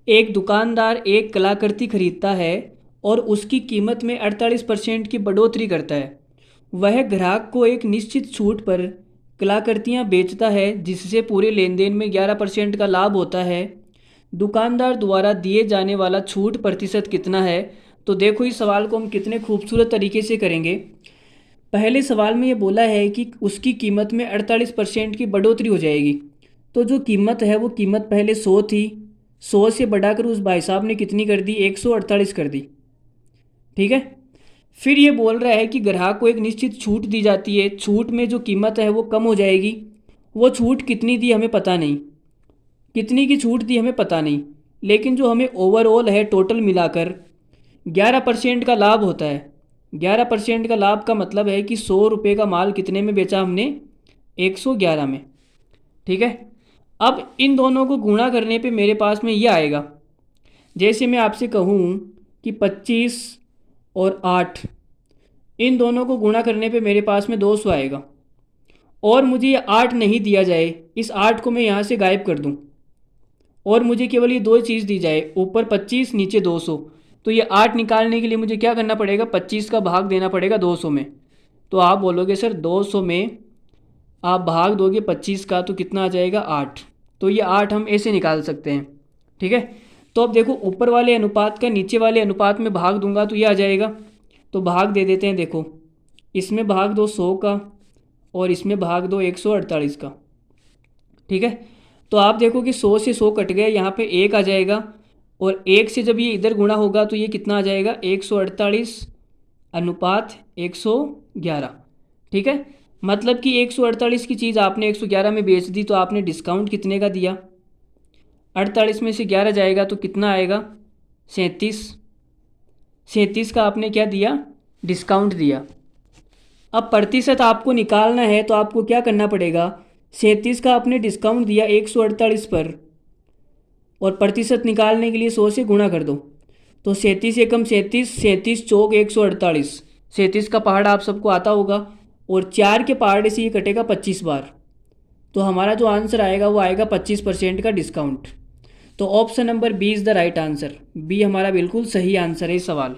एक दुकानदार एक कलाकृति खरीदता है और उसकी कीमत में 48% की बढ़ोतरी करता है। वह ग्राहक को एक निश्चित छूट पर कलाकृतियाँ बेचता है जिससे पूरे लेन देन में 11% का लाभ होता है। दुकानदार द्वारा दिए जाने वाला छूट प्रतिशत कितना है? तो देखो इस सवाल को हम कितने खूबसूरत तरीके से करेंगे। पहले सवाल में ये बोला है कि उसकी कीमत में 48% की बढ़ोतरी हो जाएगी। तो जो कीमत है वो कीमत पहले 100 थी, 100 से बढ़ाकर उस भाई साहब ने कितनी कर दी? 148 कर दी। ठीक है। फिर ये बोल रहा है कि ग्राहक को एक निश्चित छूट दी जाती है, छूट में जो कीमत है वो कम हो जाएगी। वो छूट कितनी दी हमें पता नहीं, कितनी की छूट दी हमें पता नहीं, लेकिन जो हमें ओवरऑल है टोटल मिलाकर 11% का लाभ होता है। 11% का लाभ का मतलब है कि 100 रुपये का माल कितने में बेचा हमने? 111 में। ठीक है। अब इन दोनों को गुणा करने पे मेरे पास में ये आएगा। जैसे मैं आपसे कहूँ कि 25 और 8, इन दोनों को गुणा करने पे मेरे पास में 200 आएगा। और मुझे ये 8 नहीं दिया जाए, इस 8 को मैं यहाँ से गायब कर दूँ और मुझे केवल ये दो चीज़ दी जाए, ऊपर 25 नीचे 200। तो ये 8 निकालने के लिए मुझे क्या करना पड़ेगा? 25 का भाग देना पड़ेगा 200 में। तो आप बोलोगे सर 200 में आप भाग दोगे 25 का तो कितना आ जाएगा? 8। तो ये 8 हम ऐसे निकाल सकते हैं। ठीक है। तो अब देखो ऊपर वाले अनुपात का नीचे वाले अनुपात में भाग दूंगा तो ये आ जाएगा। तो भाग दे देते हैं। देखो इसमें भाग दो 100 का और इसमें भाग दो 148 का। ठीक है। तो आप देखो कि 100 से 100 कट गए, यहाँ पे 1 आ जाएगा और 1 से जब ये इधर गुणा होगा तो ये कितना आ जाएगा? 148 अनुपात 111। ठीक है। मतलब कि 148 की चीज़ आपने 111 में बेच दी तो आपने डिस्काउंट कितने का दिया? 48 में से 11 जाएगा तो कितना आएगा? 37। 37 का आपने क्या दिया? डिस्काउंट दिया। अब प्रतिशत आपको निकालना है तो आपको क्या करना पड़ेगा? 37 का आपने डिस्काउंट दिया 148 पर और प्रतिशत निकालने के लिए 100 से गुणा कर दो। तो 37 एकम 37, 37 चौक 148। 37 का पहाड़ आप सबको आता होगा और 4 के पहाड़े से ये कटेगा 25 बार। तो हमारा जो आंसर आएगा वो आएगा 25% का डिस्काउंट। तो option number B is the right answer. B हमारा बिल्कुल सही आंसर है इस सवाल।